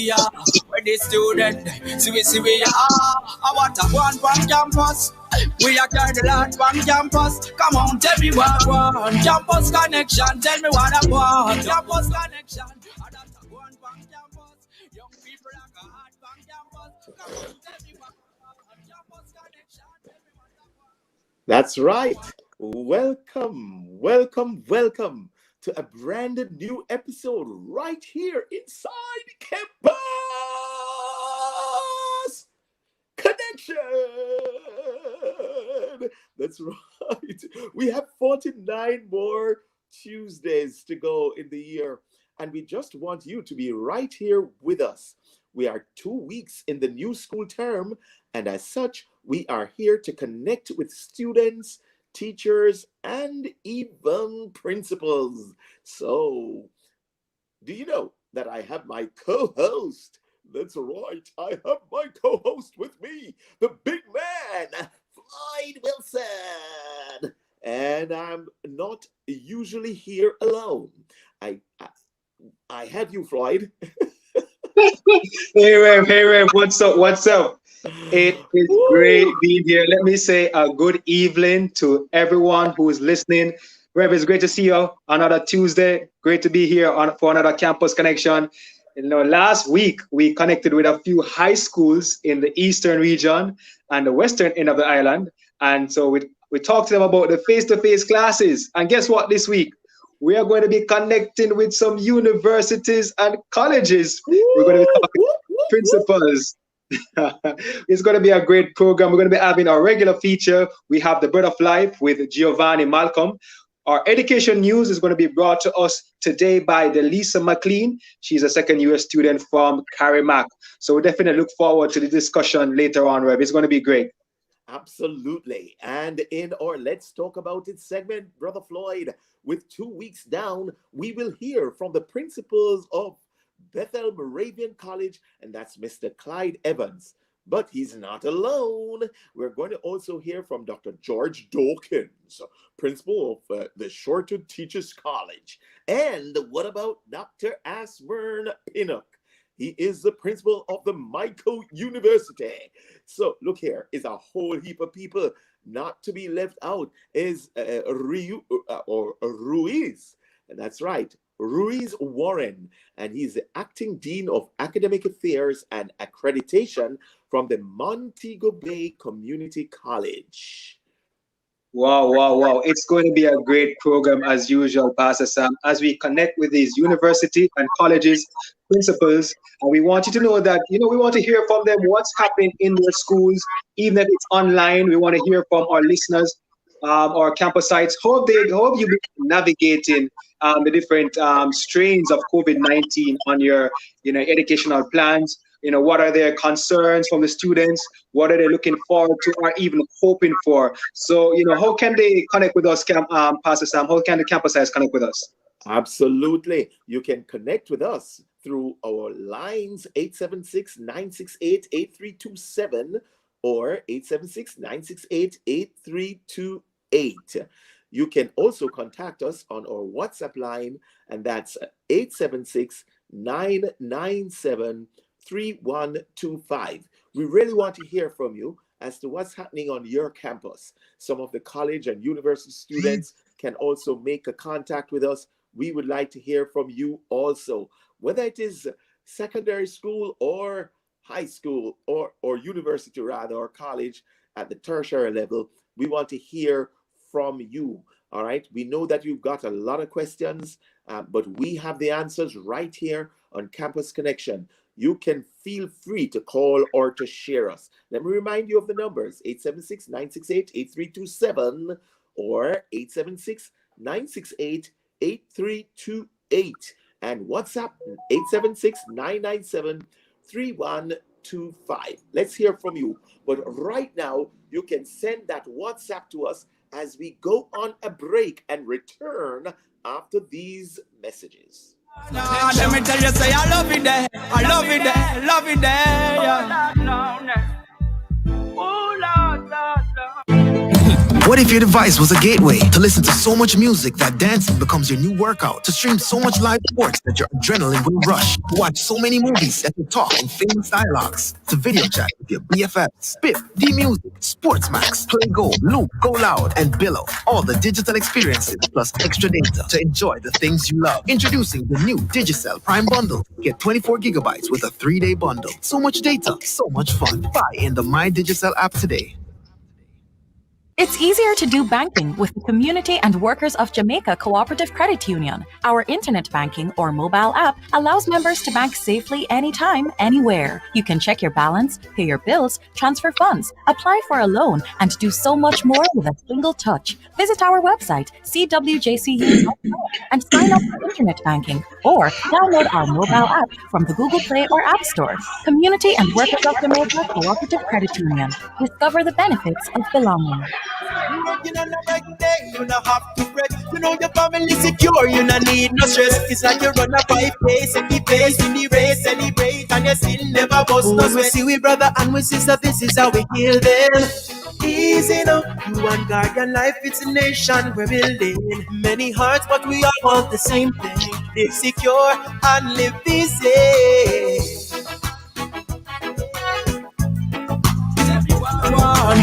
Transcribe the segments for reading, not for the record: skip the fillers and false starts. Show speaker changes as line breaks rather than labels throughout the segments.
Yeah, when the student, see we are. I want a one from campus. We are carry the land from campus. Come on, tell me what one campus connection. Tell me what I want. Campus connection. I want a one from campus. Young people are hard from campus. Come on, tell me what one campus connection. Tell me what I want.
That's right. Welcome to a brand new episode right here inside Campus Connection. That's right. We have 49 more Tuesdays to go in the year, and we just want you to be right here with us. We are 2 weeks in the new school term, and as such, we are here to connect with students, teachers, and even principals. So, do you know that I have my co-host? That's right, I have my co-host with me, the big man, Floyd Wilson. And I'm not usually here alone. I have you, Floyd.
Hey Rev, what's up? It is great being here. Let me say a good evening to everyone who is listening. Rev, it's great to see you another Tuesday. Great to be here for another Campus Connection. Last week we connected with a few high schools in the eastern region and the western end of the island. And so we talked to them about the face-to-face classes. And guess what this week? We are going to be connecting with some universities and colleges. We're going to be talking to principals. It's going to be a great program. We're going to be having our regular feature. We have the Bread of Life with Giovanni Malcolm. Our education news is going to be brought to us today by Delisa McLean. She's a second-year student from Carimac. So we definitely look forward to the discussion later on, Rev. It's going to be great.
Absolutely. And in our Let's Talk About It segment, Brother Floyd, with 2 weeks down, we will hear from the principals of Bethel Moravian College, and that's Mr. Clyde Evans. But he's not alone. We're going to also hear from Dr. George Dawkins, principal of the Shortwood Teachers College. And what about Dr. Asburn Pinnock? He is the principal of the Michael University. So look here, is a whole heap of people not to be left out is Ruiz. And that's right, Ruiz Warren, and he's the acting dean of academic affairs and accreditation from the Montego Bay Community College.
Wow. It's going to be a great program as usual, Pastor Sam, as we connect with these university and colleges, principals. And we want you to know that, we want to hear from them what's happening in their schools, even if it's online. We want to hear from our listeners, our campus sites. How have you been navigating the different strains of COVID-19 on your educational plans? What are their concerns from the students? What are they looking forward to or even hoping for? So, how can they connect with us, Pastor Sam? How can the campus sites connect with us?
Absolutely. You can connect with us through our lines 876-968-8327 or 876-968-8328. You can also contact us on our WhatsApp line, and that's 876-997-3125. We really want to hear from you as to what's happening on your campus. Some of the college and university students can also make a contact with us. We would like to hear from you also, whether it is secondary school or high school or university rather, or college at the tertiary level. We want to hear from you. All right. We know that you've got a lot of questions, but we have the answers right here on Campus Connection. You can feel free to call or to share us. Let me remind you of the numbers: 876-968-8327 or 876-968-8328, and WhatsApp 876-997-3125. Let's hear from you. But right now, you can send that WhatsApp to us as we go on a break and return after these messages.
Let me tell you, say I love it there. I love it there. Love it there. Yeah. Oh, Lord, Lord.
What if your device was a gateway to listen to so much music that dancing becomes your new workout? To stream so much live sports that your adrenaline will rush? To watch so many movies that you talk in famous dialogues? To video chat with your BFFs? Bip, D-Music, Sportsmax, Play Go, Loop, Go Loud, and Billow. All the digital experiences plus extra data to enjoy the things you love. Introducing the new Digicel Prime Bundle. Get 24 gigabytes with a 3-day bundle. So much data, so much fun. Buy in the My Digicel app today.
It's easier to do banking with the Community and Workers of Jamaica Cooperative Credit Union. Our internet banking or mobile app allows members to bank safely anytime, anywhere. You can check your balance, pay your bills, transfer funds, apply for a loan, and do so much more with a single touch. Visit our website, cwjcu.com, and sign up for internet banking, or download our mobile app from the Google Play or App Store. Community and Workers of Jamaica Cooperative Credit Union. Discover the benefits of belonging.
You working on a right day, you not have to fret. You know your family secure, you not need no stress. It's like you run a 5 pace and the pace in the race, celebrate and you still never bust no sweat. We see we brother and we sister, this is how we heal them. Easy now, you and guardian life, it's a nation we're building. Many hearts, but we all want the same thing. Live secure and live busy.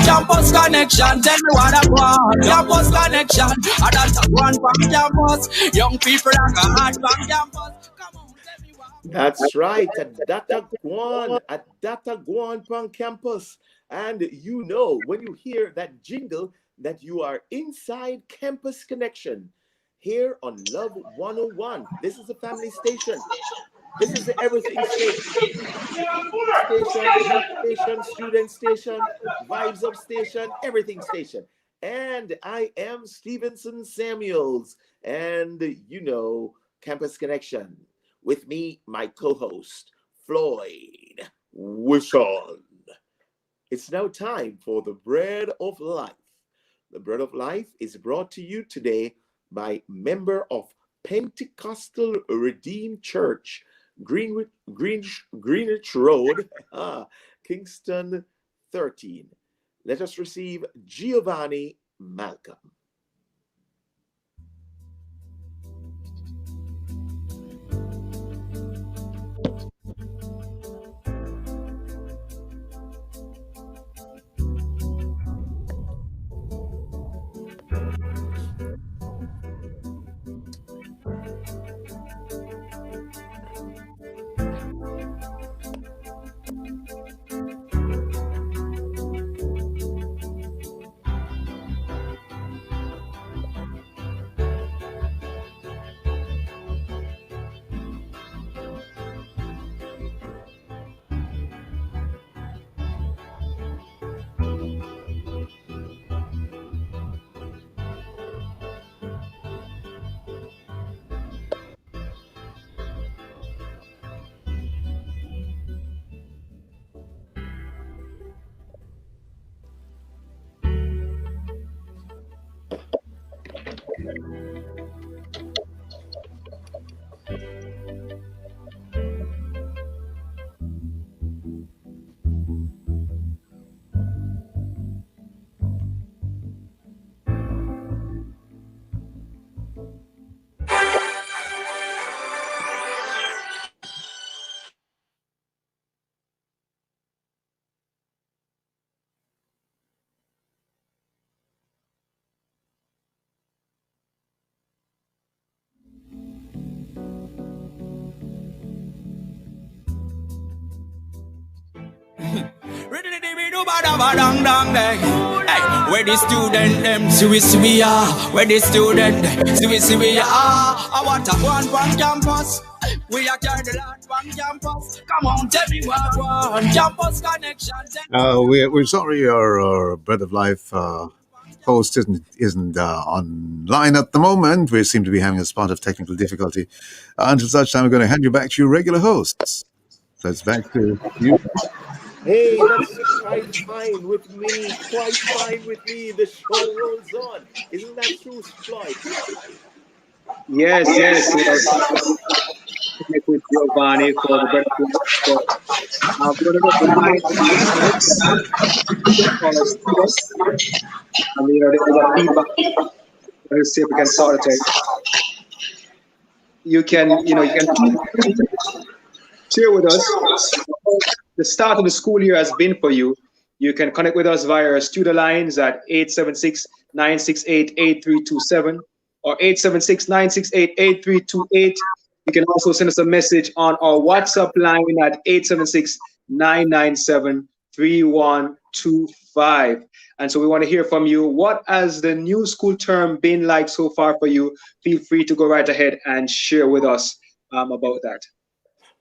Campus connection, tell me what I want. Campus connection, I don't want from campus. Young people are hard from campus. Come on, tell me what.
That's right, a data guan from campus. And you know, when you hear that jingle, that you are inside Campus Connection here on Love 101. This is a family station. This is the everything station. Station, student station, vibes up station, everything station. And I am Stevenson Samuels. And you know, Campus Connection. With me, my co-host, Floyd Wishon. It's now time for the Bread of Life. The Bread of Life is brought to you today by member of Pentecostal Redeemed Church, Greenwich Road, Kingston 13. Let us receive Giovanni Malcolm.
Where the student them see we are. Where the student see we are. I want to go on campus. We are carrying the land from campus. Come on, tell me what one campus connection.
We're sorry our Bread of Life host isn't online at the moment. We seem to be having a spot of technical difficulty. Until such time, we're going to hand you back to your regular hosts. So it's back to you.
Hey, that's quite fine with me. Quite fine with me. The show rolls on. Isn't that true, Floyd?
Yes. With Giovanni for the breakfast. We're going to go live in a few minutes for our students. And there's a feedback. Let's see if we can sort it out. You can share with us the start of the school year has been for you. You can connect with us via our studio lines at 876-968-8327 or 876-968-8328. You can also send us a message on our WhatsApp line at 876-997-3125. And so we want to hear from you. What has the new school term been like so far for you? Feel free to go right ahead and share with us about that.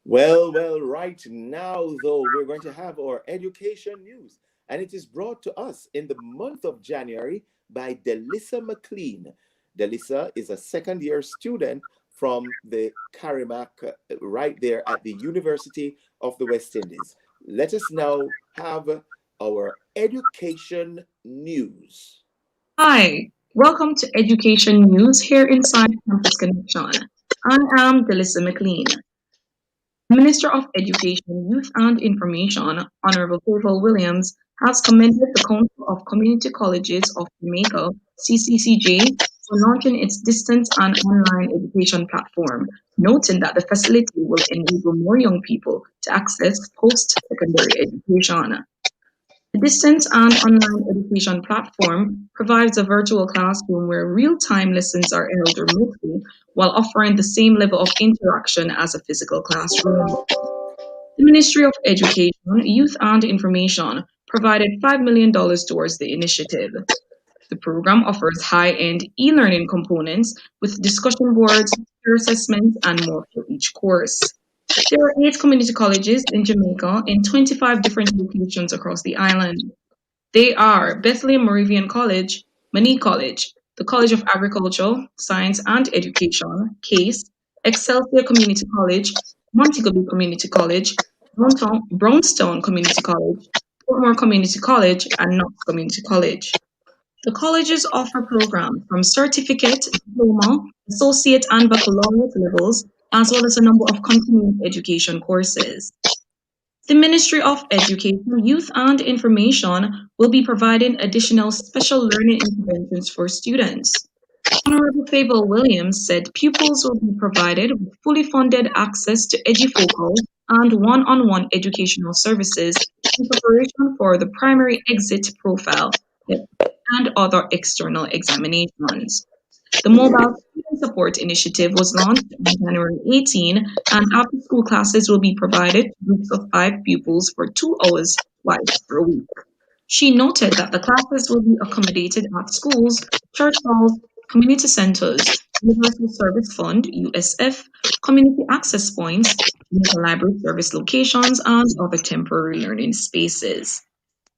Well, right now, though, we're going to have our education news, and it is brought to us in the month of January by Delissa McLean. Delissa is a second-year student from the Carimac right there at the University of the West Indies. Let us now have our education news.
Hi, welcome to Education News here inside Campus Connection. I am Delissa McLean. Minister of Education, Youth and Information, Honorable Floyd Williams, has commended the Council of Community Colleges of Jamaica, CCCJ, for launching its distance and online education platform, noting that the facility will enable more young people to access post-secondary education. The distance and online education platform provides a virtual classroom where real-time lessons are held remotely while offering the same level of interaction as a physical classroom. The Ministry of Education, Youth and Information provided $5 million towards the initiative. The program offers high-end e-learning components with discussion boards, peer assessments, and more for each course. There are 8 community colleges in Jamaica in 25 different locations across the island. They are Bethlehem Moravian College, Mani College, the College of Agriculture, Science and Education, CASE, Excelsior Community College, Montego Community College, Brownstone Community College, Portmore Community College, and Knox Community College. The colleges offer programs from certificate, diploma, associate, and baccalaureate levels, as well as a number of continuing education courses. The Ministry of Education, Youth and Information will be providing additional special learning interventions for students. Honorable Favour Williams said pupils will be provided with fully funded access to EduFocal and one-on-one educational services in preparation for the primary exit profile and other external examinations. The Mobile Student Support Initiative was launched on January 18, and after-school classes will be provided to groups of 5 pupils for 2 hours twice per week. She noted that the classes will be accommodated at schools, church halls, community centers, Universal Service Fund, USF, community access points, library service locations, and other temporary learning spaces.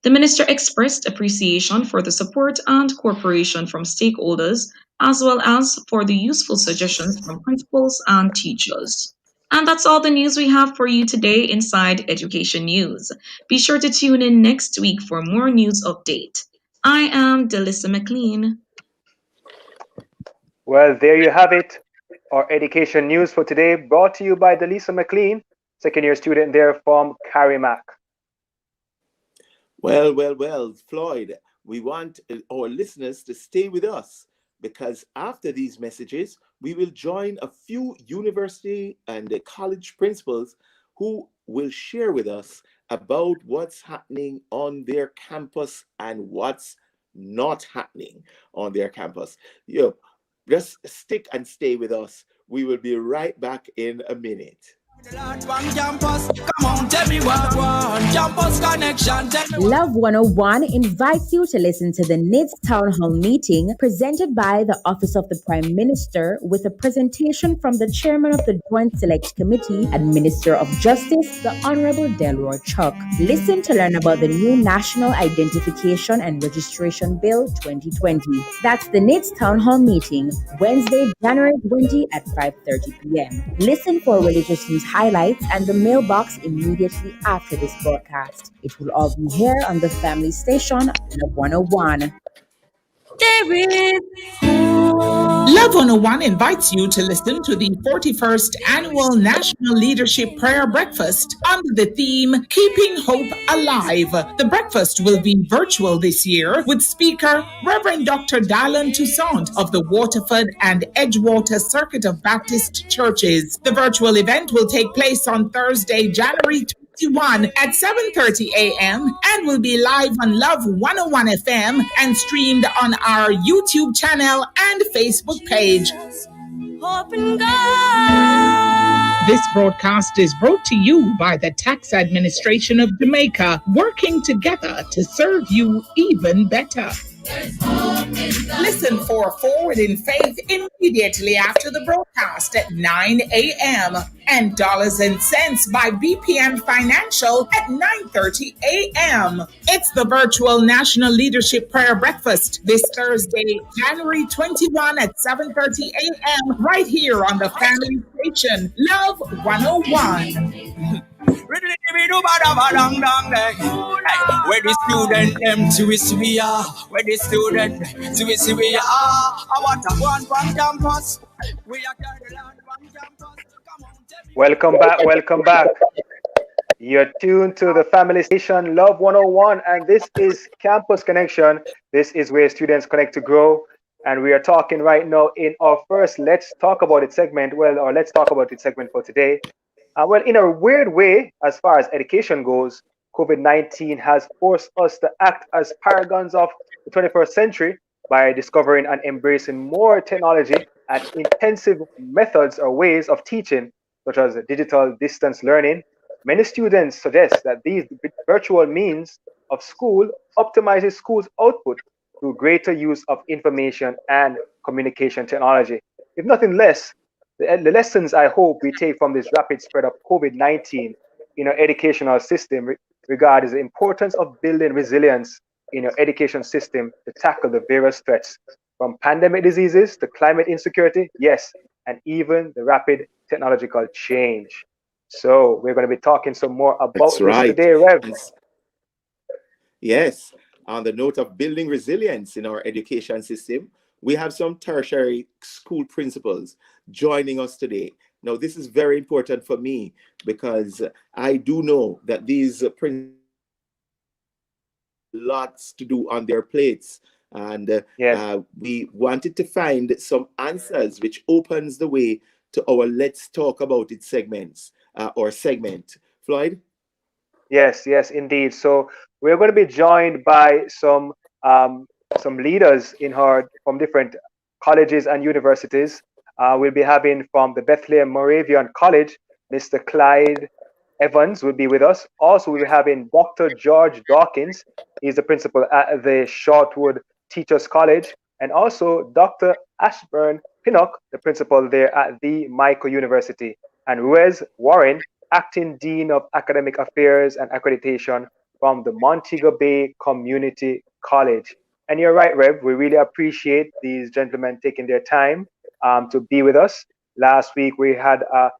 The minister expressed appreciation for the support and cooperation from stakeholders, as well as for the useful suggestions from principals and teachers. And that's all the news we have for you today inside Education News. Be sure to tune in next week for more news update. I am Delissa McLean.
Well, there you have it. Our education news for today brought to you by Delissa McLean, second-year student there from Carimac.
Well, Floyd, we want our listeners to stay with us because after these messages, we will join a few university and college principals who will share with us about what's happening on their campus and what's not happening on their campus. Just stick and stay with us. We will be right back in a minute.
Love 101 invites you to listen to the NIDS Town Hall meeting presented by the Office of the Prime Minister with a presentation from the Chairman of the Joint Select Committee and Minister of Justice, the Honorable Delroy Chuck. Listen to learn about the new National Identification and Registration Bill 2020. That's the NIDS Town Hall meeting, Wednesday, January 20 at 5:30 p.m. Listen for religious news highlights and the mailbox immediately after this broadcast. It will all be here on the family station, Love 101.
There is
Love 101 invites you to listen to the 41st Annual National Leadership Prayer Breakfast under the theme Keeping Hope Alive. The breakfast will be virtual this year with speaker Reverend Dr. Dylan Toussaint of the Waterford and Edgewater Circuit of Baptist Churches. The virtual event will take place on Thursday, January 21 at 7:30 a.m. and will be live on Love 101 FM and streamed on our YouTube channel and Facebook page. This broadcast is brought to you by the Tax Administration of Jamaica, working together to serve you even better. Listen for Forward in Faith immediately after the broadcast at 9 a.m. and Dollars and Cents by BPM Financial at 9:30 a.m. It's the virtual National Leadership Prayer Breakfast this Thursday, January 21 at 7:30 a.m. right here on the family station, Love 101.
Where the student them to we are, where the student to we are. I want a one from campus. We are the land from campus. Come on,
Welcome back, welcome back. You're tuned to the family station Love 101, and this is Campus Connection. This is where students connect to grow. And we are talking right now in our first Let's Talk About It segment. Well, or Let's Talk About It segment for today. Well, in a weird way, as far as education goes, COVID-19 has forced us to act as paragons of the 21st century by discovering and embracing more technology and intensive methods or ways of teaching, such as digital distance learning. Many students suggest that these virtual means of school optimizes school's output through greater use of information and communication technology. If nothing less, the lessons I hope we take from this rapid spread of COVID-19 in our educational system regarding the importance of building resilience in our education system to tackle the various threats from pandemic diseases to climate insecurity, yes, and even the rapid technological change. So we're going to be talking some more about this today, Rev.
Yes, on the note of building resilience in our education system, we have some tertiary school principals joining us today. Now, this is very important for me because I do know that these principals have lots to do on their plates. And we wanted to find some answers which opens the way to our Let's Talk About It segments or segment. Floyd?
Yes, indeed. So we're going to be joined by some leaders from different colleges and universities. We'll be having from the Bethlehem Moravian College, Mr. Clyde Evans will be with us. Also, we'll be having Dr. George Dawkins. He's the principal at the Shortwood Teachers College. And also Dr. Ashburn Pinnock, the principal there at the Michael University. And Wes Warren, Acting Dean of Academic Affairs and Accreditation from the Montego Bay Community College. And you're right, Rev, we really appreciate these gentlemen taking their time to be with us. Last week, we had a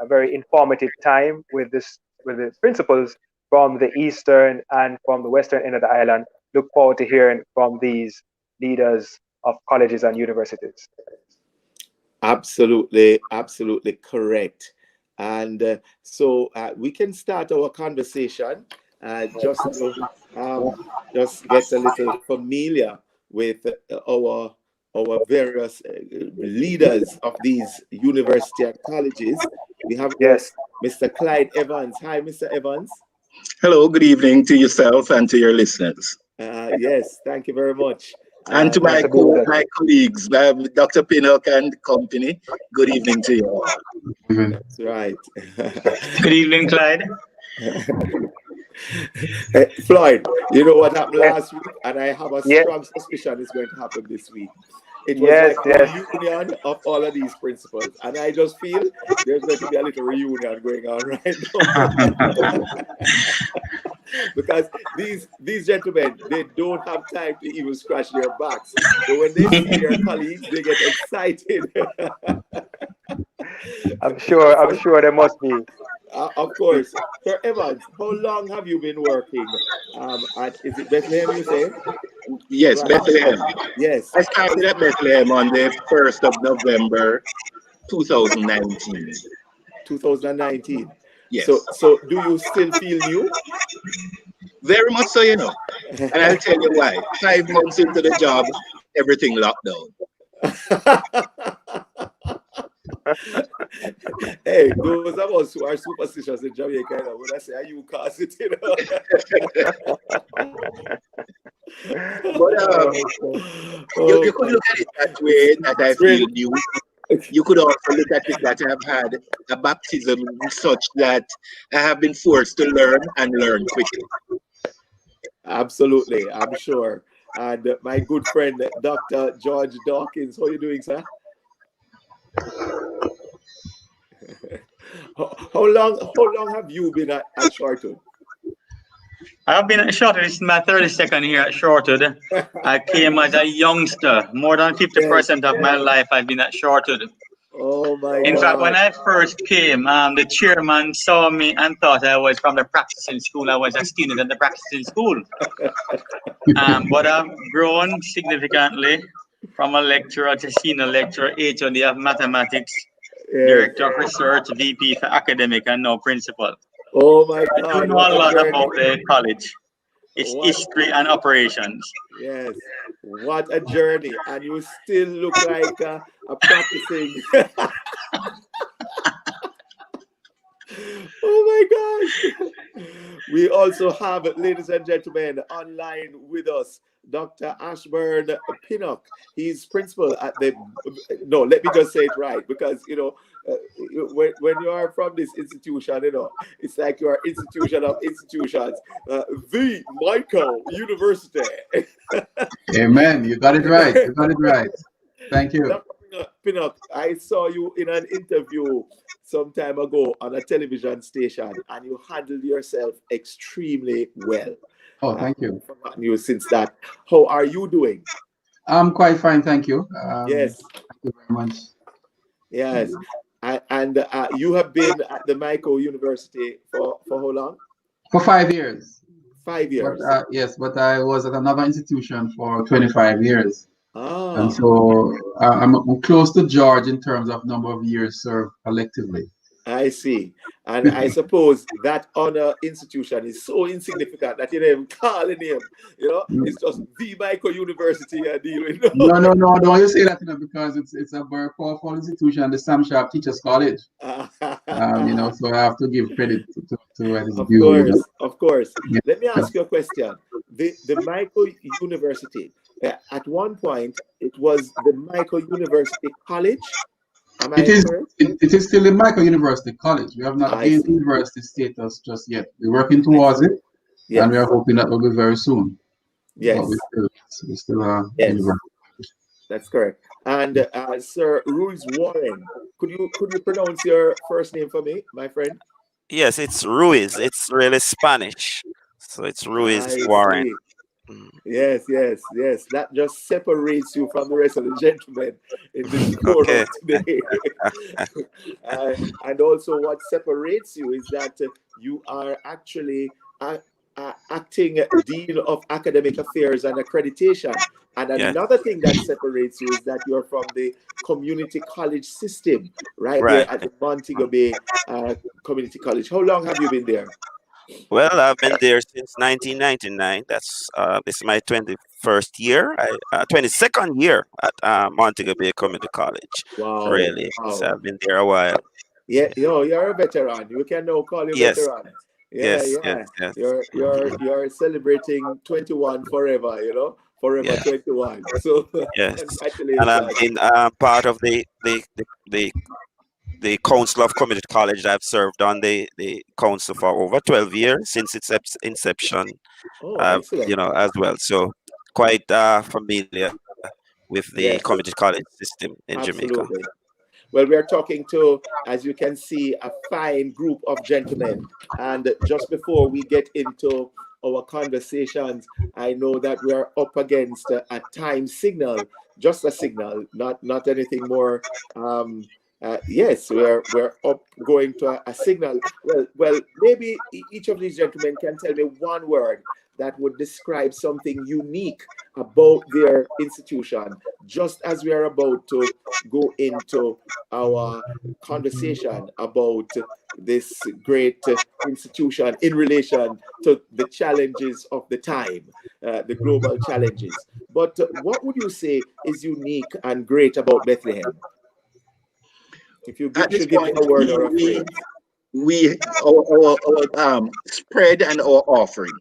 very informative time with the principals from the eastern and from the western end of the island. Look forward to hearing from these leaders of colleges and universities.
Absolutely correct. And so we can start our conversation just get a little familiar with our various leaders of these university and colleges. We have Mr. Clyde Evans. Hi, Mr. Evans.
Hello, good evening to yourself and to your listeners.
Yes, thank you very much.
And to my colleagues, Dr. Pinnock and company, good evening to you all.
That's right.
Good evening, Clyde.
Hey, Floyd, you know what happened last week? And I have a strong suspicion it's going to happen this week. It was like a reunion of all of these principles. And I just feel there's going to be a little reunion going on right now. Because these gentlemen, they don't have time to even scratch their backs. So when they see their colleagues, they get excited.
I'm sure there must be.
Of course. Sir Evans, how long have you been working is it Bethlehem, you say?
Yes,
Right.
Bethlehem.
Yes.
I started at Bethlehem on the 1st of November 2019.
2019.
Yes,
So do you still feel new?
very much so, And I'll tell you why. 5 months into the job, everything locked down.
Hey, those of us who are superstitious in Jamaica, when I say, are you cause it,
But you could look at it that way, that I feel new. You could also look at it that I've had a baptism such that I have been forced to learn and learn quickly.
Absolutely, I'm sure. And my good friend, Dr. George Dawkins, how are you doing, sir? How long have you been at Shortwood?
I've been at Shortwood. This is my 32nd year at Shortwood. I came as a youngster. More than 50% of my life I've been at Shortwood.
Oh my
In
God.
fact, when I first came, the chairman saw me and thought I was from the practicing school. I was a student at the practicing school. But I've grown significantly from a lecturer to senior lecturer, HOD of mathematics, director of research, VP for academic, and now principal.
Oh my
I
God.
do know a lot about the college, its history and operations.
Yes. What a journey. And you still look like a practicing. Oh my gosh. We also have, ladies and gentlemen, online with us, Dr. Ashburn Pinnock. He's principal at the, no, let me just say it right, because, when you are from this institution, it's like you are institution of institutions, the Michael University.
Amen. You got it right. You got it right. Thank you.
Dr. Pinnock, I saw you in an interview some time ago on a television station, and you handled yourself extremely well.
Oh, thank you.
I've forgotten you since that. How are you doing?
I'm quite fine, thank you.
Yes.
Thank you very much.
Yes. And you have been at the Michael University for how long?
For 5 years.
5 years.
But, yes, but I was at another institution for 25 years.
Ah.
And so I'm close to George in terms of number of years served collectively.
I see. And I suppose that honor institution is so insignificant that you don't even call the name. It's just the Michael University you're dealing with.
No, don't you say that, because it's a very powerful institution, the Sam Sharp Teachers College. So I have to give credit to what is due.
Of course.
Yeah.
Let me ask you a question. The Michael University, at one point, it was the Michael University College.
It is still the Michael University College. We have not gained university status just yet. We're working towards it, and we are hoping that will be very soon.
Yes.
But we still are university.
That's correct. And Sir Ruiz Warren, could you pronounce your first name for me, my friend?
Yes, it's Ruiz. It's really Spanish, so it's Ruiz Warren.
Yes. That just separates you from the rest of the gentlemen in this forum today. And also, what separates you is that you are actually acting Dean of Academic Affairs and Accreditation. And another thing that separates you is that you're from the community college system, right there at the Montego Bay Community College. How long have you been there?
Well, I've been there since 1999. That's this is my 21st year, 22nd year at Montego Bay Community College.
Wow!
Really, so I've been there a while.
Yeah, you're a veteran. You can now call you veteran.
Yes.
You're celebrating 21 forever. Forever 21. So
yes, and I've been part of the Council of Community College. I've served on the council for over 12 years since its inception. As well. So quite familiar with the community college system in Jamaica.
Well, we are talking to, as you can see, a fine group of gentlemen. And just before we get into our conversations, I know that we are up against a time signal, just a signal, not anything more Yes, we're up going to a signal. Well, maybe each of these gentlemen can tell me one word that would describe something unique about their institution, just as we are about to go into our conversation about this great institution in relation to the challenges of the time, the global challenges. But what would you say is unique and great about Bethlehem? If you should give me a word or a phrase.
Our spread and our offering.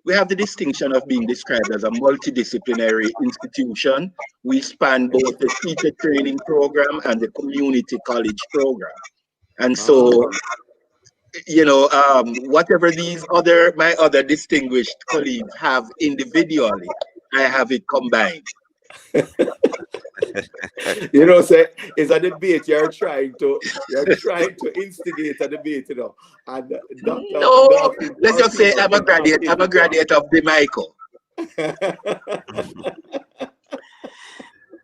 We have the distinction of being described as a multidisciplinary institution. We span both the teacher training program and the community college program. And so, whatever my other distinguished colleagues have individually, I have it combined.
Say it's a debate you're trying to instigate a debate, And
no, let's just say I'm a graduate of the Michael.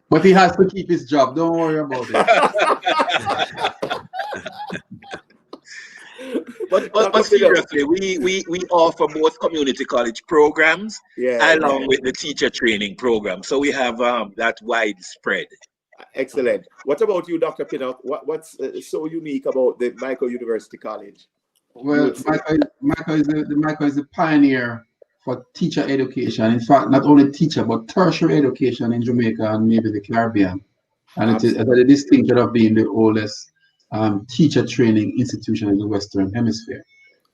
But he has to keep his job. Don't worry about it.
But seriously, we offer both community college programs along with the teacher training program. So we have that widespread.
Excellent. What about you, Dr. Pinnock? What's so unique about the Michael University College?
Well, Michael is a pioneer for teacher education. In fact, not only teacher, but tertiary education in Jamaica and maybe the Caribbean. And it is a distinction of being the oldest teacher training institution in the Western Hemisphere.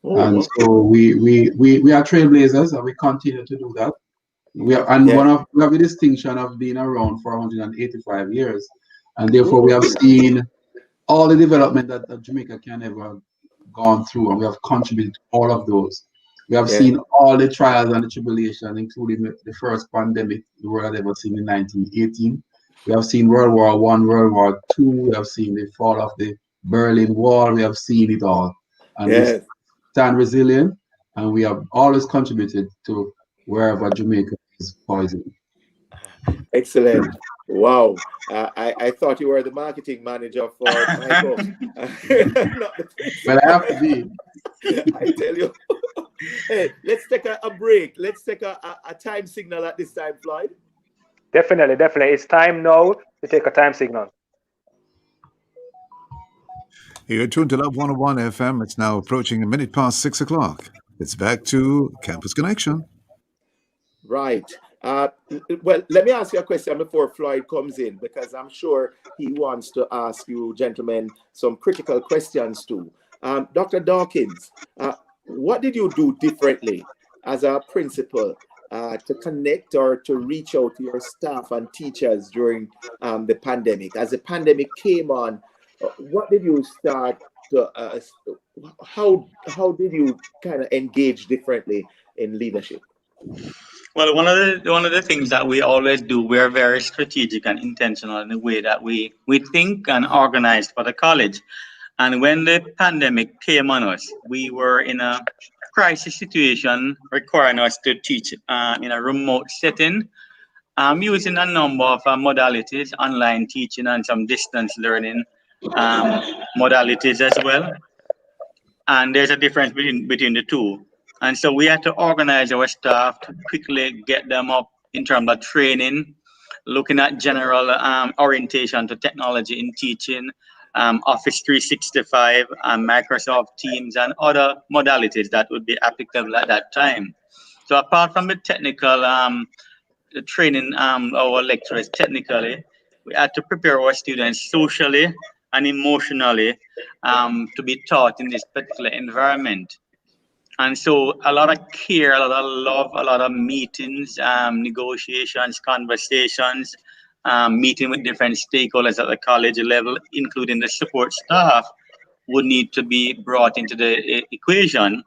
So we are trailblazers, and we continue to do that. We have the distinction of being around for 185 years, and therefore we have seen all the development that Jamaica can ever gone through, and we have contributed to all of those. We have seen all the trials and the tribulations, including the first pandemic the world had ever seen in 1918. We have seen World War I, World War II. We have seen the fall of the Berlin Wall. We have seen it all, and we stand resilient, and we have always contributed to wherever Jamaica is poisoned.
Excellent. Wow. I thought you were the marketing manager for Michael.
Well, I have to be.
I tell you. Hey, let's take a break. Let's take a time signal at this time, Floyd.
Definitely. It's time now to take a time signal.
You're tuned to Love 101 FM. It's now approaching 6:01. It's back to Campus Connection.
Right. Well, let me ask you a question before Floyd comes in, because I'm sure he wants to ask you gentlemen some critical questions too. Dr. Dawkins, what did you do differently as a principal to connect or to reach out to your staff and teachers during the pandemic? As the pandemic came on, what did you start to, how did you kind of engage differently in leadership?
Well, one of the things that we always do, we are very strategic and intentional in the way that we think and organize for the college. And when the pandemic came on us, we were in a crisis situation requiring us to teach in a remote setting, using a number of modalities, online teaching and some distance learning modalities as well. And there's a difference between the two. And so we had to organize our staff to quickly get them up in terms of training, looking at general orientation to technology in teaching, Office 365, Microsoft Teams, and other modalities that would be applicable at that time. So apart from the technical training our lecturers technically, we had to prepare our students socially and emotionally to be taught in this particular environment. And so a lot of care, a lot of love, a lot of meetings, negotiations, conversations, meeting with different stakeholders at the college level, including the support staff, would need to be brought into the equation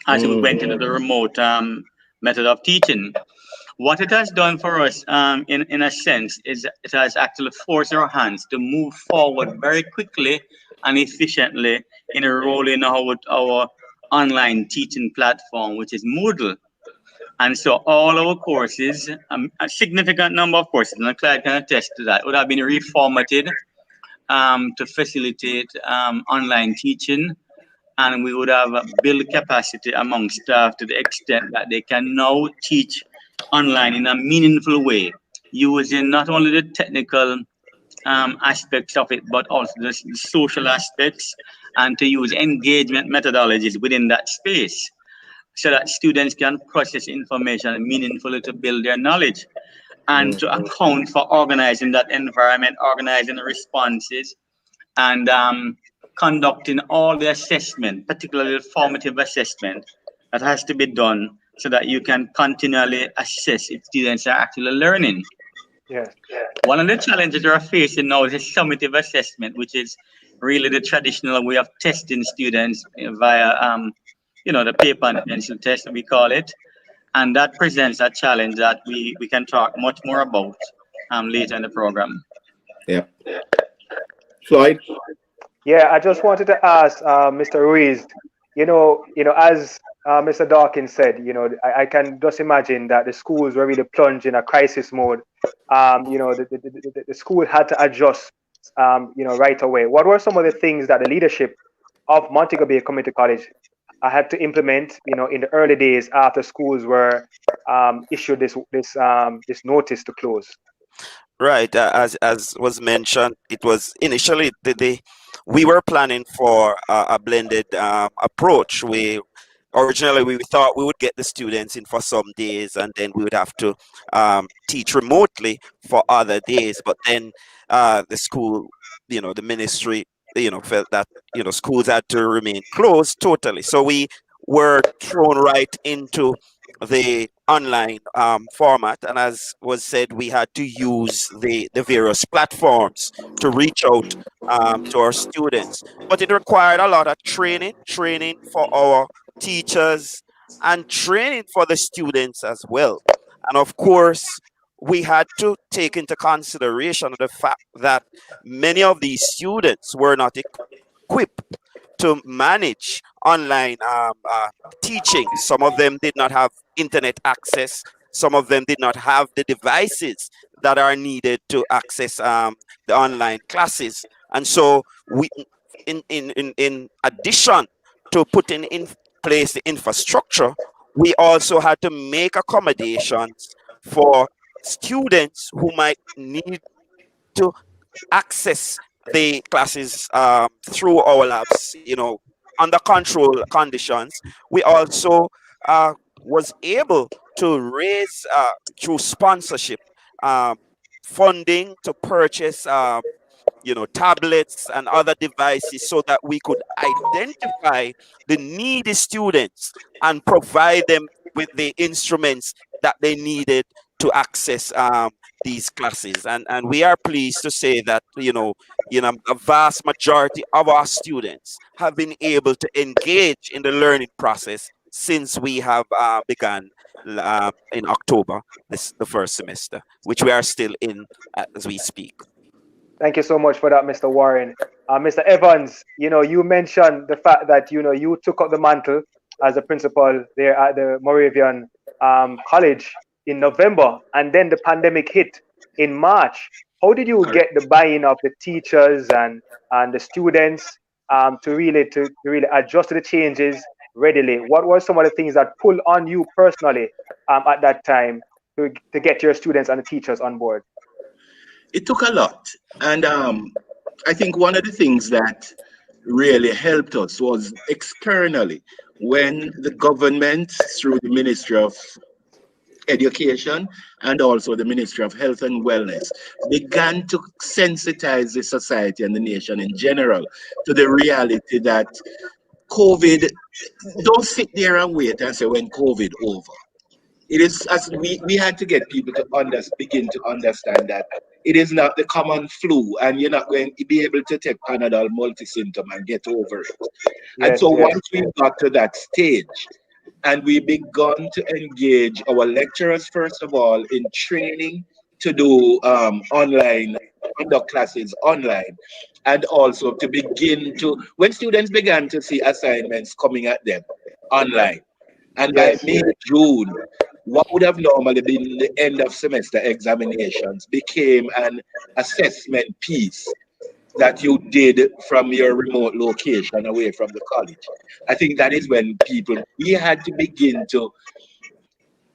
as we went into the remote method of teaching. What it has done for us, in a sense, is it has actually forced our hands to move forward very quickly and efficiently in enrolling our online teaching platform, which is Moodle. And so all our courses, a significant number of courses, and Clyde can attest to that, would have been reformatted to facilitate online teaching, and we would have built capacity among staff to the extent that they can now teach online in a meaningful way, using not only the technical aspects of it, but also the social aspects, and to use engagement methodologies within that space so that students can process information meaningfully to build their knowledge and to account for organizing that environment, organizing the responses, and conducting all the assessment, particularly the formative assessment that has to be done so that you can continually assess if students are actually learning.
Yes.
One of the challenges we're facing now is a summative assessment, which is really the traditional way of testing students via, the paper and pencil test, we call it. And that presents a challenge that we can talk much more about later in the program.
Yeah. Floyd?
Yeah, I just wanted to ask Mr. Ruiz, as Mr. Dawkins said, I can just imagine that the schools were really plunged in a crisis mode. The school had to adjust, right away. What were some of the things that the leadership of Montego Bay Community College had to implement, in the early days after schools were issued this notice to close?
Right, as was mentioned, it was initially we were planning for a blended approach. Originally we thought we would get the students in for some days, and then we would have to teach remotely for other days. But then the school, the ministry, felt that schools had to remain closed totally. So we were thrown right into the online format, and as was said, we had to use the various platforms to reach out to our students. But it required a lot of training for our teachers and training for the students as well. And of course, we had to take into consideration the fact that many of these students were not equipped to manage online teaching. Some of them did not have internet access. Some of them did not have the devices that are needed to access the online classes. And so we, in addition to putting in place the infrastructure, we also had to make accommodations for students who might need to access the classes through our labs, under control conditions. We also was able to raise through sponsorship funding to purchase tablets and other devices so that we could identify the needy students and provide them with the instruments that they needed to access these classes. And we are pleased to say that, a vast majority of our students have been able to engage in the learning process since we have begun in October, the first semester, which we are still in as we speak.
Thank you so much for that, Mr. Warren. Mr. Evans, you mentioned the fact that, you took up the mantle as a principal there at the Moravian College in November, and then the pandemic hit in March. How did you get the buy-in of the teachers and the students to really adjust to the changes readily? What were some of the things that pulled on you personally at that time to get your students and the teachers on board?
It took a lot. And I think one of the things that really helped us was externally when the government, through the Ministry of Education and also the Ministry of Health and Wellness, began to sensitize the society and the nation in general to the reality that COVID, don't sit there and wait and say when COVID over. It is as we had to get people to begin to understand that it is not the common flu, and you're not going to be able to take Panadol multi-symptom and get over it. And so once we got to that stage, and we begun to engage our lecturers, first of all, in training to do conduct classes online, and also to begin to, when students began to see assignments coming at them online, and by May, June, what would have normally been the end of semester examinations became an assessment piece. that you did from your remote location away from the college. I think that is when we had to begin to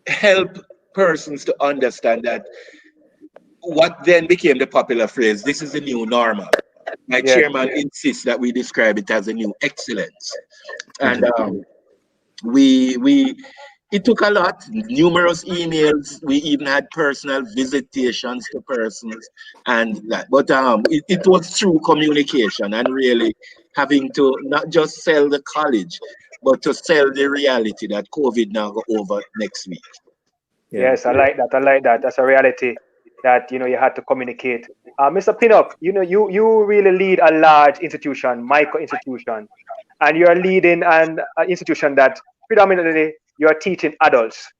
help persons to understand that what then became the popular phrase, this is the new normal. My chairman insists that we describe it as a new excellence. And it took a lot, numerous emails. We even had personal visitations to persons and that. But it was through communication and really having to not just sell the college, but to sell the reality that COVID now go over next week.
Yes, I like that. I like that. That's a reality that you had to communicate. Mr. Pinnock, you really lead a large institution, micro institution, and you are leading an institution that predominantly you are teaching adults.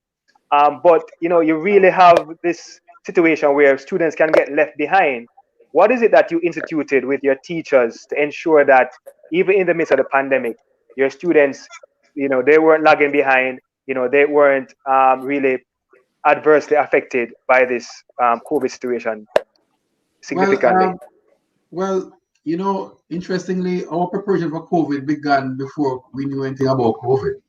But you really have this situation where students can get left behind. What is it that you instituted with your teachers to ensure that even in the midst of the pandemic, your students, they weren't lagging behind, they weren't really adversely affected by this COVID situation significantly?
Well, interestingly, our preparation for COVID began before we knew anything about COVID.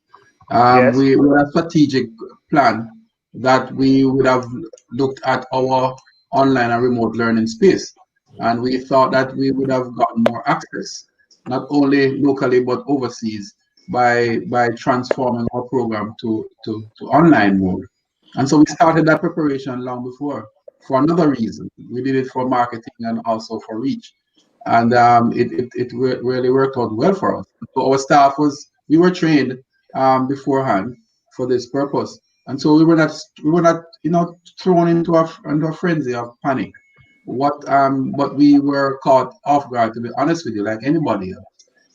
We had a strategic plan that we would have looked at our online and remote learning space. And we thought that we would have gotten more access, not only locally, but overseas by transforming our program to online mode. And so we started that preparation long before for another reason. We did it for marketing and also for reach. And it really worked out well for us. So our staff we were trained beforehand for this purpose. And so we were not thrown into a frenzy of panic. But we were caught off guard, to be honest with you, like anybody else.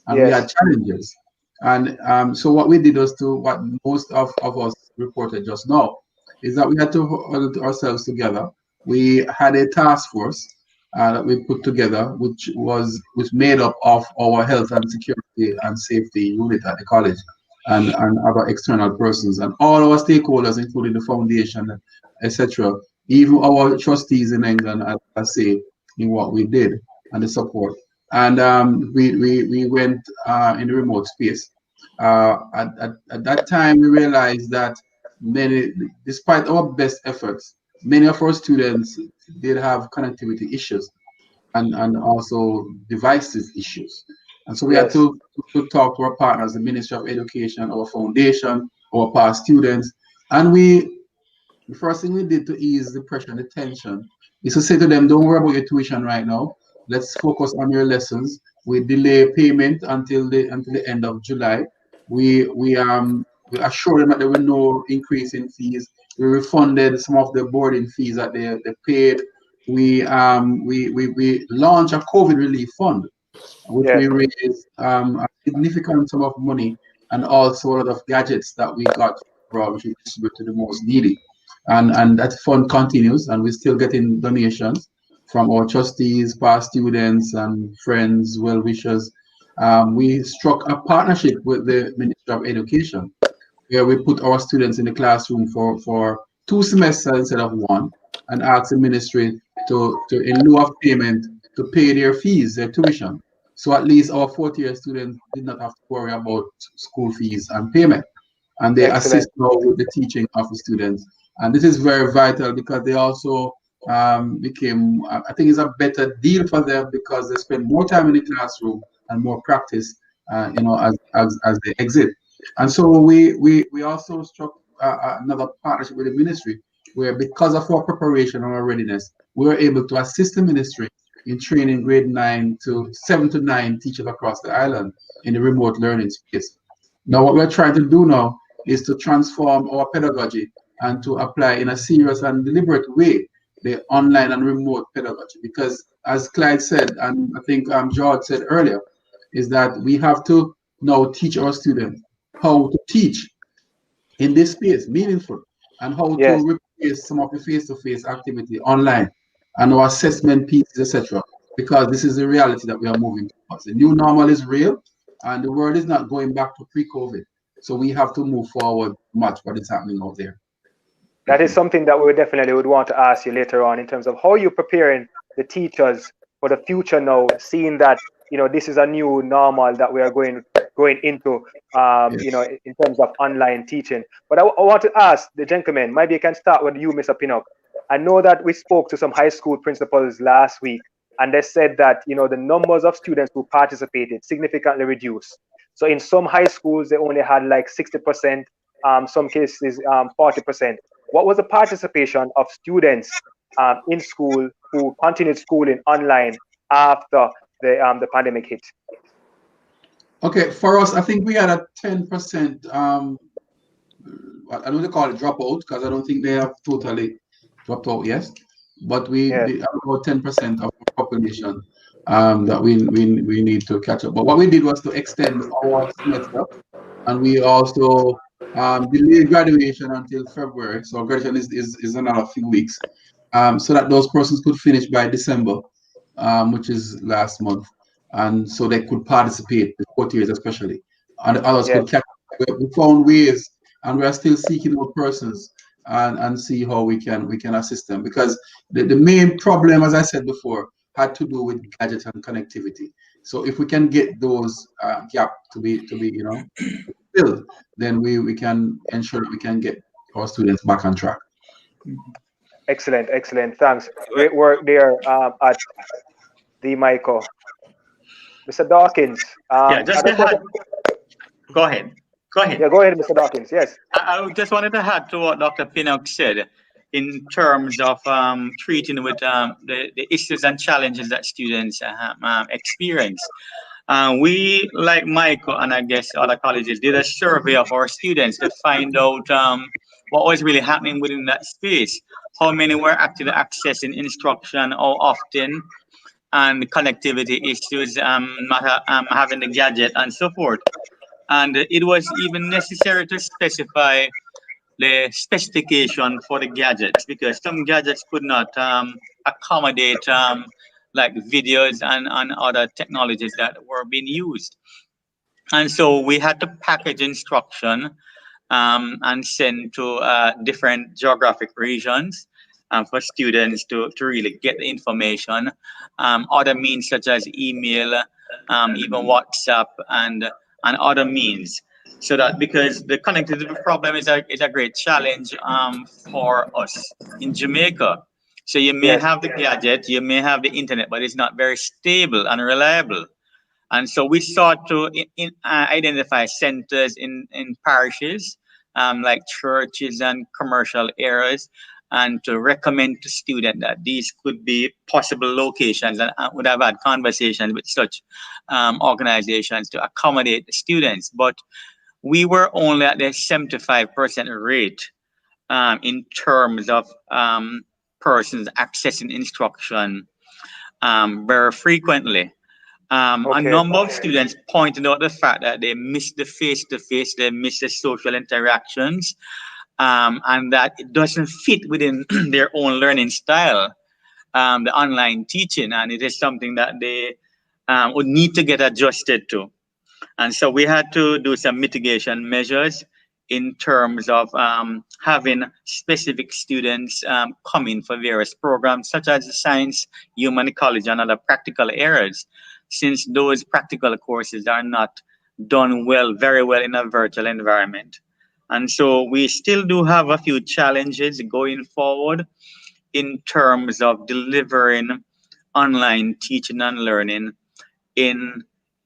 And we had challenges. And so what we did was what most of us reported just now, is that we had to hold ourselves together. We had a task force that we put together, which made up of our health and security and safety unit at the college and other external persons and all our stakeholders, including the foundation, etc. Even our trustees in England, I say, in what we did and the support. And we went in the remote space. At that time, we realized that despite our best efforts, many of our students did have connectivity issues and also devices issues. And so we had to talk to our partners, the Ministry of Education, our foundation, our past students. And the first thing we did to ease the pressure and the tension is to say to them, don't worry about your tuition right now. Let's focus on your lessons. We delay payment until the end of July. We assured them that there were no increase in fees. We refunded some of the boarding fees that they paid. We launched a COVID relief fund, which we raised a significant sum of money and also a lot of gadgets that we got from, which we distributed to the most needy. And that fund continues, and we're still getting donations from our trustees, past students, and friends, well-wishers. We struck a partnership with the Ministry of Education, where we put our students in the classroom for 2 semesters instead of 1, and asked the ministry to in lieu of payment, to pay their fees, their tuition. So at least our 4th-year students did not have to worry about school fees and payment. And they assist now with the teaching of the students. And this is very vital because they also became, I think it's a better deal for them because they spend more time in the classroom and more practice, as they exit. And so we also struck another partnership with the ministry, where because of our preparation and our readiness, we were able to assist the ministry in training grade 7 to 9 teachers across the island in the remote learning space. Now, what we're trying to do now is to transform our pedagogy and to apply in a serious and deliberate way the online and remote pedagogy. Because as Clyde said, and I think George said earlier, is that we have to now teach our students how to teach in this space, meaningful, and how to replace some of the face-to-face activity online and our assessment pieces, etc. Because this is the reality that we are moving towards. The new normal is real, and the world is not going back to pre-COVID. So we have to move forward to match what is happening out there.
That is something that we definitely would want to ask you later on in terms of how you're preparing the teachers for the future now, seeing that this is a new normal that we are going into, in terms of online teaching. But I want to ask the gentleman, maybe you can start with you, Mr. Pinnock. I know that we spoke to some high school principals last week, and they said that the numbers of students who participated significantly reduced. So in some high schools, they only had like 60%, some cases 40%. What was the participation of students in school who continued schooling online after the pandemic hit?
Okay, for us, I think we had a 10%. I don't want to call it dropout because I don't think they have totally dropped out yet. But we have about 10% of the population that we need to catch up. But what we did was to extend our semester, and we also delayed graduation until February. So graduation is another few weeks, so that those persons could finish by December, which is last month, and so they could participate, the 4th years especially, and the others could catch up. We found ways, and we are still seeking out persons and see how we can assist them, because the main problem, as I said before, had to do with gadgets and connectivity. So if we can get those gap to be filled, then we can ensure that we can get our students back on track.
Excellent, thanks. Great work there at the Michael. Mr. Dawkins.
Go ahead.
Yeah, go ahead, Mr. Dawkins. Yes.
I just wanted to add to what Dr. Pinnock said in terms of treating with the issues and challenges that students experience. We, like Michael and I guess other colleges, did a survey of our students to find out what was really happening within that space, how many were actually accessing instruction, how often, and connectivity issues, having the gadget and so forth. And it was even necessary to specify the specification for the gadgets, because some gadgets could not accommodate like videos and other technologies that were being used. And so we had to package instruction and send to different geographic regions for students to really get the information. Other means such as email, even WhatsApp and other means. So that, because the connectivity problem is a great challenge for us in Jamaica. So you may have the gadget, you may have the internet, but it's not very stable and reliable. And so we sought to identify centers in parishes, like churches and commercial areas, and to recommend to students that these could be possible locations, and would have had conversations with such organizations to accommodate the students. But we were only at the 75% rate in terms of persons accessing instruction very frequently. A number of students pointed out the fact that they miss the face-to-face, they miss the social interactions, and that it doesn't fit within their own learning style, the online teaching, and it is something that they would need to get adjusted to. And so we had to do some mitigation measures in terms of having specific students come in for various programs, such as science, human ecology, and other practical areas, since those practical courses are not done very well in a virtual environment. And so we still do have a few challenges going forward in terms of delivering online teaching and learning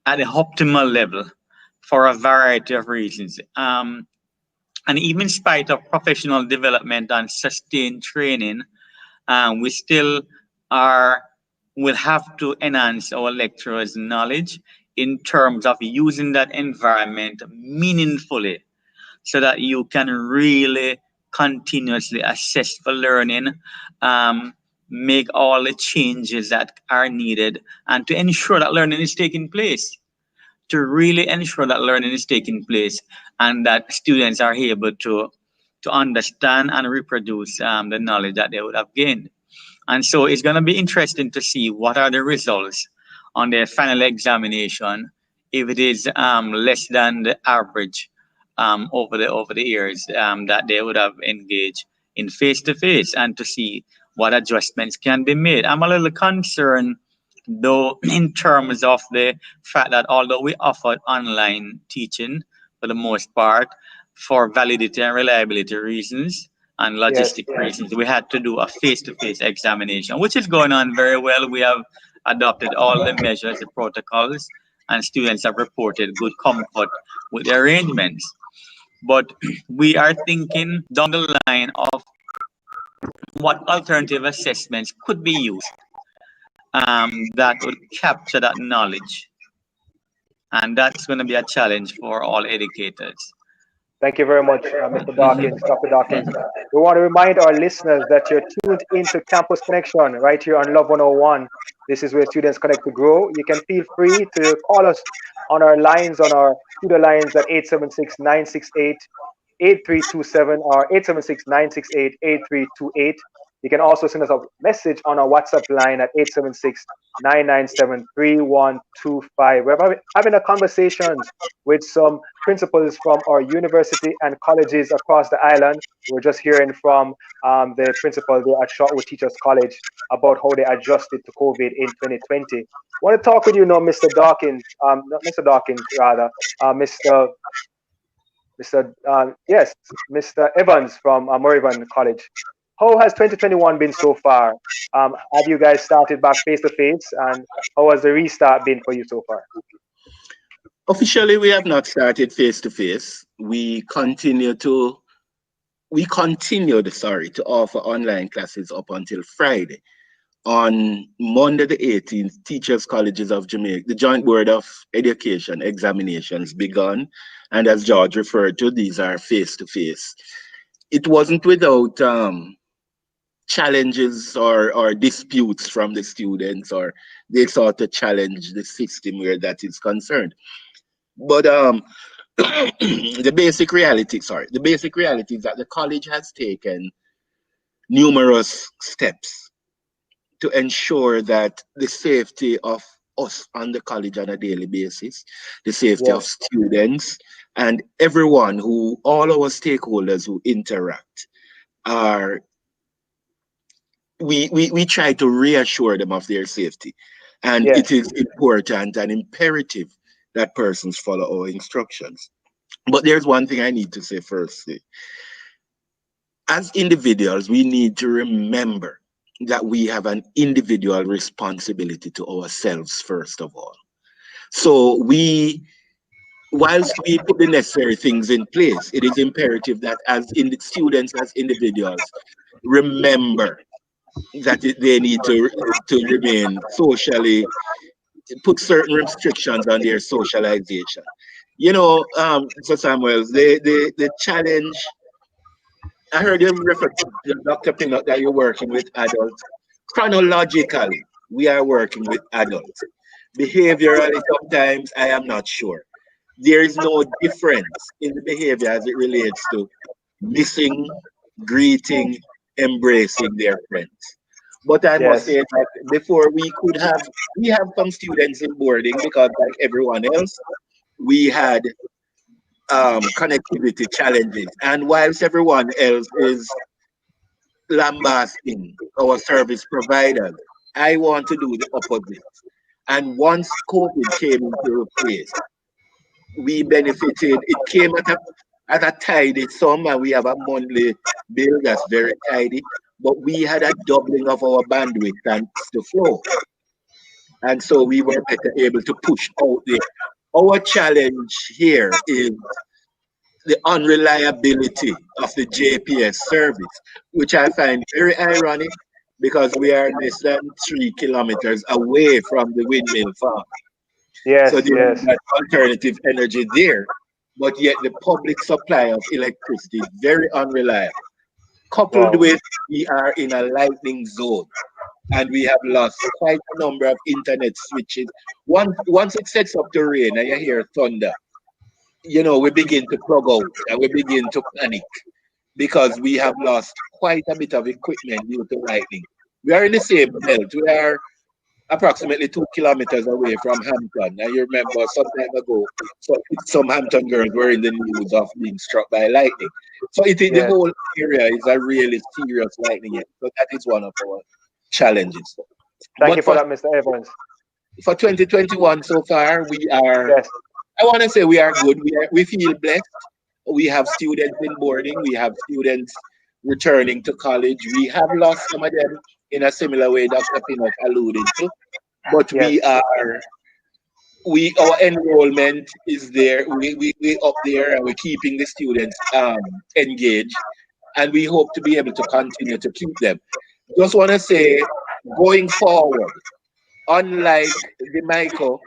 at the optimal level for a variety of reasons. And even in spite of professional development and sustained training, we still will have to enhance our lecturers' knowledge in terms of using that environment meaningfully, so that you can really continuously assess for learning, make all the changes that are needed, and to ensure that learning is taking place. To really ensure that learning is taking place and that students are able to understand and reproduce the knowledge that they would have gained. And so it's going to be interesting to see what are the results on their final examination, if it is less than the average over the years that they would have engaged in face-to-face, and to see what adjustments can be made. I'm a little concerned though in terms of the fact that although we offered online teaching for the most part for validity and reliability reasons and
Yes.
logistic reasons, we had to do a face-to-face examination, which is going on very well. We have adopted all the measures, the protocols, and students have reported good comfort with the arrangements. But we are thinking down the line of what alternative assessments could be used that would capture that knowledge. And that's going to be a challenge for all educators.
Thank you very much, Mr. Dawkins, Dr. Dawkins. We want to remind our listeners that you're tuned into Campus Connection right here on Love 101. This is where students connect to grow. You can feel free to call us on our lines, on our studio lines at 876-968-8327 or 876-968-8328. You can also send us a message on our WhatsApp line at 876-997-3125. We're having a conversations with some principals from our university and colleges across the island. We're just hearing from the principal there at Shotwood Teachers College about how they adjusted to COVID in 2020. I want to talk with you now, Mr. Dawkins, not Mr. Dawkins, rather, Mr. Mr. Evans from Moravian College. How has 2021 been so far? Have you guys started back face to face, and how has the restart been for you so far?
Officially, we have not started face to face. We continued to offer online classes up until Friday. On Monday the 18th, Teachers Colleges of Jamaica, the Joint Board of Education examinations begun, and as George referred to, these are face to face. It wasn't without challenges or disputes from the students, or they sought to challenge the system where that is concerned. But the basic reality is that the college has taken numerous steps to ensure that the safety of us on the college on a daily basis, the safety of students, and everyone all our stakeholders who interact we try to reassure them of their safety. And it is important and imperative that persons follow our instructions. But there's one thing I need to say firstly. As individuals, we need to remember that we have an individual responsibility to ourselves, first of all. So whilst we put the necessary things in place, it is imperative that as students, as individuals, remember that they need to remain socially, put certain restrictions on their socialization. You know, so Samuels, the challenge, I heard you refer to Dr. Pinnock that you're working with adults. Chronologically, we are working with adults. Behaviorally, sometimes I am not sure. There is no difference in the behavior as it relates to missing, greeting, embracing their friends. But I must say that before we have some students in boarding because like everyone else, we had connectivity challenges. And whilst everyone else is lambasting our service providers, I want to do the opposite. And once COVID came into place, we benefited. It came at a tidy sum, and we have a monthly bill that's very tidy. But we had a doubling of our bandwidth thanks to Flow. And so we were better able to push out there. Our challenge here is the unreliability of the JPS service, which I find very ironic because we are less than 3 kilometers away from the windmill farm. So there is that alternative energy there, but yet the public supply of electricity is very unreliable. Coupled with we are in a lightning zone, and we have lost quite a number of internet switches. Once it sets up to rain and you hear thunder, you know, we begin to plug out and we begin to panic because we have lost quite a bit of equipment due to lightning. We are in the same belt. We are approximately 2 kilometers away from Hampton. And you remember some time ago, some Hampton girls were in the news of being struck by lightning. So the whole area is a really serious lightning. So that is one of our challenges.
Thank you for that, Mr. Evans.
for 2021 so far, we are,
Yes.
I want to say we are good. We feel blessed. We have students in boarding. We have students returning to college. We have lost some of them in a similar way Dr. Pinnock alluded to. But
Yes.
we our enrollment is there. We up there and we're keeping the students engaged. And we hope to be able to continue to keep them. Just want to say, going forward, unlike the Michael,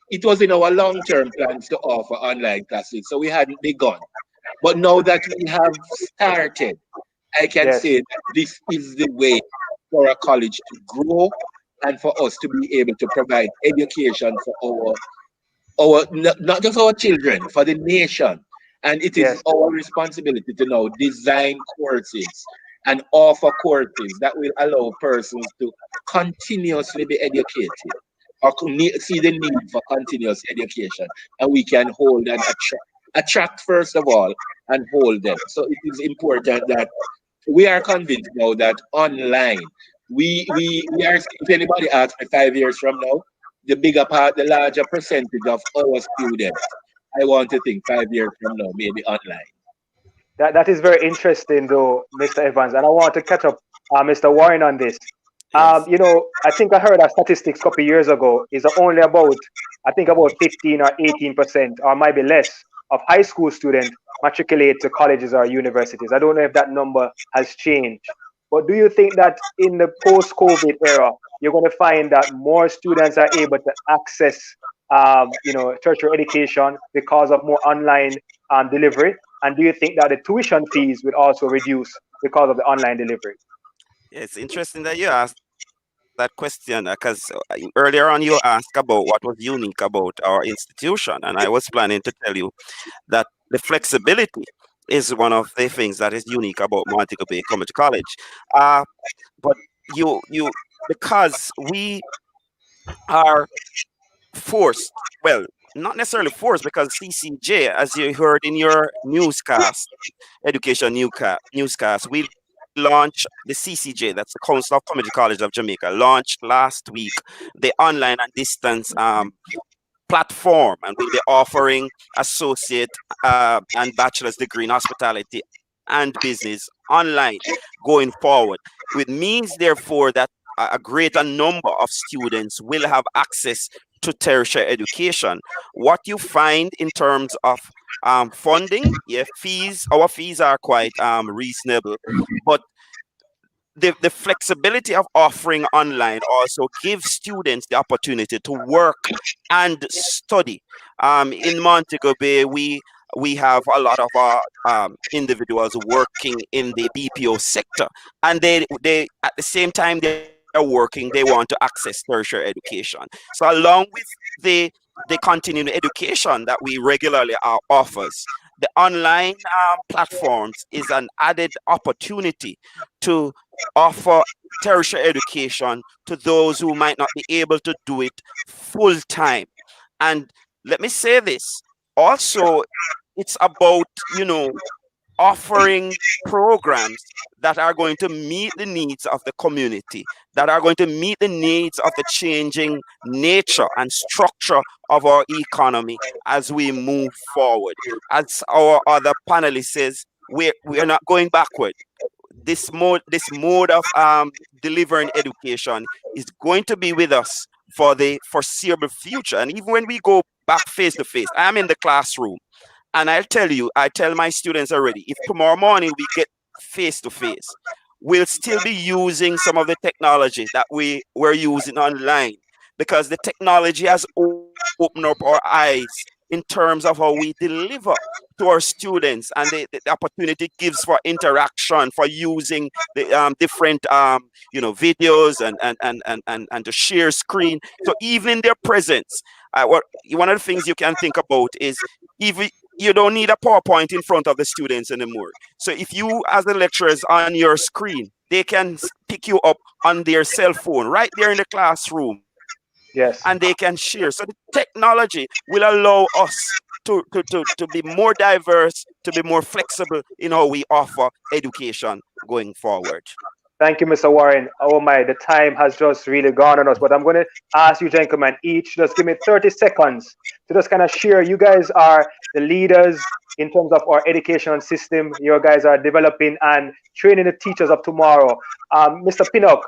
it was in our long-term plans to offer online classes, so we hadn't begun. But now that we have started, I can
Yes.
say that this is the way for a college to grow and for us to be able to provide education for not just our children, for the nation. And it is
Yes.
our responsibility to now design courses and offer courses that will allow persons to continuously be educated or see the need for continuous education. And we can hold and attract first of all and hold them. So it is important that we are convinced now that online, we are, if anybody asks me 5 years from now, the bigger part, the larger percentage of our students, I want to think 5 years from now, maybe online.
That is very interesting, though, Mr. Evans, and I want to catch up, Mr. Warren, on this.
Yes.
I think I heard a statistics a couple of years ago is only about, I think about 15 or 18%, or maybe less, of high school students matriculate to colleges or universities. I don't know if that number has changed, but do you think that in the post-COVID era, you're going to find that more students are able to access, tertiary education because of more online delivery? And do you think that the tuition fees will also reduce because of the online delivery?
Yeah, it's interesting that you asked that question because earlier on you asked about what was unique about our institution, and I was planning to tell you that the flexibility is one of the things that is unique about Montego Bay Community College. Uh, but you because we are forced, well, not necessarily forced, because CCJ, as you heard in your newscast, education newscast, we launched the CCJ, that's the Council of Community College of Jamaica, launched last week the online and distance platform, and we'll be offering associate and bachelor's degree in hospitality and business online going forward. It means, therefore, that a greater number of students will have access to tertiary education. What you find in terms of funding, yeah, fees, our fees are quite reasonable, but the flexibility of offering online also gives students the opportunity to work and study. In Montego Bay, we have a lot of our individuals working in the BPO sector, and they at the same time they're working, they want to access tertiary education. So along with the the continuing education that we regularly offers, the online platforms is an added opportunity to offer tertiary education to those who might not be able to do it full time. And let me say this also, it's about, offering programs that are going to meet the needs of the community, that are going to meet the needs of the changing nature and structure of our economy as we move forward. As our other panelist says, we are not going backward. This mode of delivering education is going to be with us for the foreseeable future. And even when we go back face to face, I am in the classroom, and I'll tell you, I tell my students already, if tomorrow morning we get face to face, we'll still be using some of the technology that we were using online, because the technology has opened up our eyes in terms of how we deliver to our students, and the opportunity it gives for interaction, for using the different videos and to share screen. So even in their presence, one of the things you can think about is, even you don't need a PowerPoint in front of the students anymore. So if you, as the lecturers, on your screen, they can pick you up on their cell phone right there in the classroom, and they can
Yes.
share. So the technology will allow us to be more diverse, to be more flexible in how we offer education going forward.
Thank you, Mr. Warren. Oh my, the time has just really gone on us. But I'm going to ask you, gentlemen, each just give me 30 seconds to just kind of share. You guys are the leaders in terms of our education system. You guys are developing and training the teachers of tomorrow. Mr. Pinnock,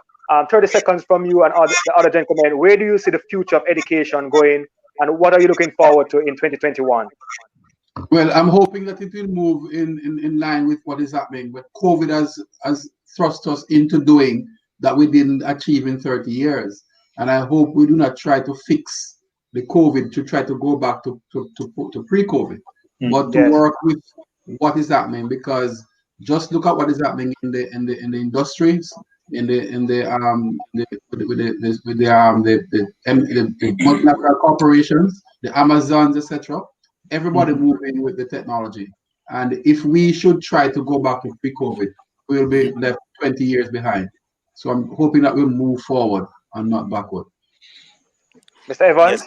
30 seconds from you and the other gentlemen. Where do you see the future of education going, and what are you looking forward to in 2021?
Well, I'm hoping that it will move in line with what is happening. But COVID has thrust us into doing that we didn't achieve in 30 years. And I hope we do not try to fix the COVID to try to go back to pre-COVID, but to work with what is happening. Because just look at what is happening in the industries, in the multinational corporations, the Amazons, etc. Everybody moving with the technology. And if we should try to go back to pre-COVID, we'll be left 20 years behind. So I'm hoping that we'll move forward and not backward.
Mr. Evans?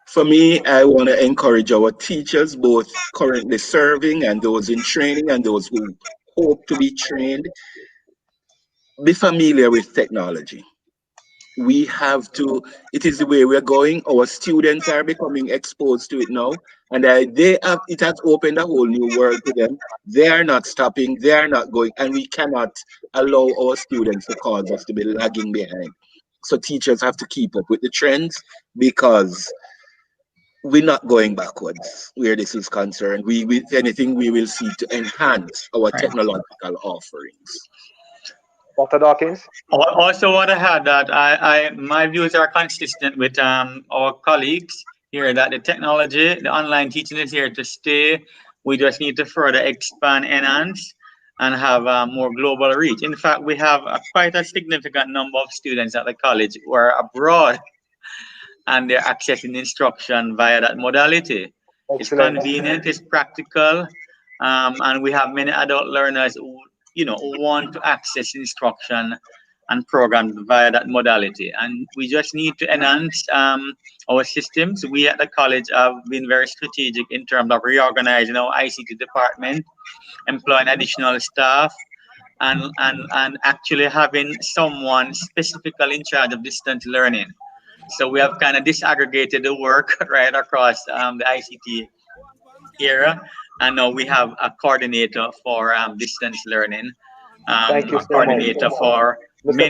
For me, I want to encourage our teachers, both currently serving and those in training and those who hope to be trained, be familiar with technology. We have to, it is the way we're going. Our students are becoming exposed to it now, and it has opened a whole new world to them. They are not stopping, they are not going, and we cannot allow our students to cause us to be lagging behind. So teachers have to keep up with the trends, because we're not going backwards where this is concerned. If anything, we will seek to enhance our technological offerings.
Dr. Dawkins?
I also want to add that my views are consistent with our colleagues here, that the technology, the online teaching is here to stay. We just need to further expand, enhance, and have more global reach. In fact, we have quite a significant number of students at the college who are abroad, and they're accessing instruction via that modality. Excellent. It's convenient, it's practical, and we have many adult learners who want to access instruction and programs via that modality. And we just need to enhance our systems. We at the college have been very strategic in terms of reorganizing our ICT department, employing additional staff, and actually having someone specifically in charge of distance learning. So we have kind of disaggregated the work right across the ICT era. And now we have a coordinator for distance learning,
Thank you
a coordinator for many.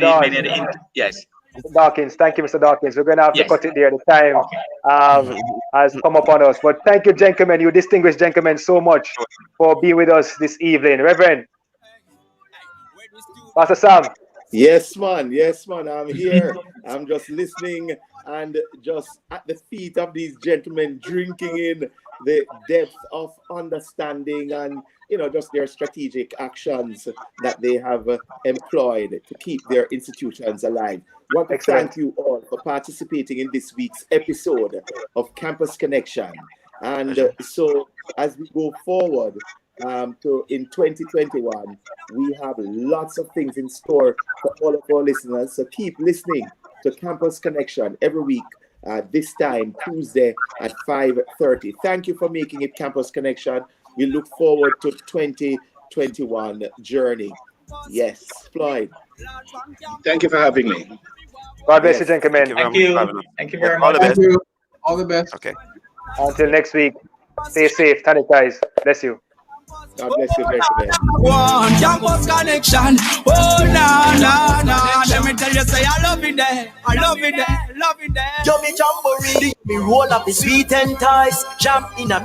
Yes.
Mr. Dawkins, thank you, Mr. Dawkins. We're going to have to cut it there. The time has come upon us. But thank you, gentlemen, you distinguished gentlemen, so much for being with us this evening. Reverend, Pastor Sam.
Yes, man. I'm here. I'm just listening and just at the feet of these gentlemen, drinking in the depth of understanding and, just their strategic actions that they have employed to keep their institutions alive. I want to thank you all for participating in this week's episode of Campus Connection. And so as we go forward, in 2021, we have lots of things in store for all of our listeners. So keep listening to Campus Connection every week, this time, Tuesday at 5:30. Thank you for making it Campus Connection. We look forward to 2021 journey. Yes, Floyd.
Thank you for having me.
God bless you, gentlemen.
Thank you. Thank you very much.
All the best.
Okay.
Until next week, stay safe, sanitize. Bless you.
God bless you, gentlemen.
One Campus Connection. Oh, no. Let me tell you, say, I love it there. I love it there. Love it there.
Yo, me jamboree. Me roll up the sweet and ties. Jump in a